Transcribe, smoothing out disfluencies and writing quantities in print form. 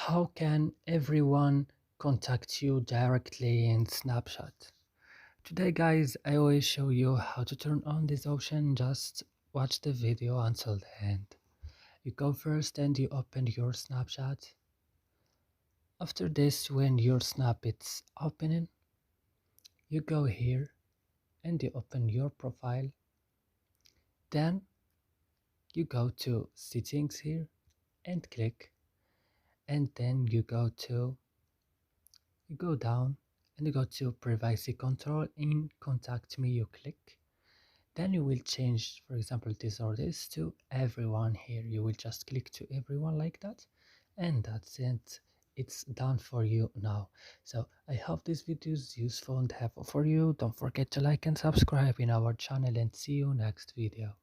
How can everyone contact you directly in Snapchat? Today guys, I will show you how to turn on this option. Just watch the video until the end. You go first and you open your Snapchat. After this, when your Snap is opening, you go here and you open your profile. Then you go to settings here and click, and then you go down and you go to privacy control. In contact me you click, then you will change, for example, this or this to everyone. Here you will just click to everyone like that, and that's it. It's done for you now. So I hope this video is useful and helpful for you. Don't forget to like and subscribe in our channel, and see you next video.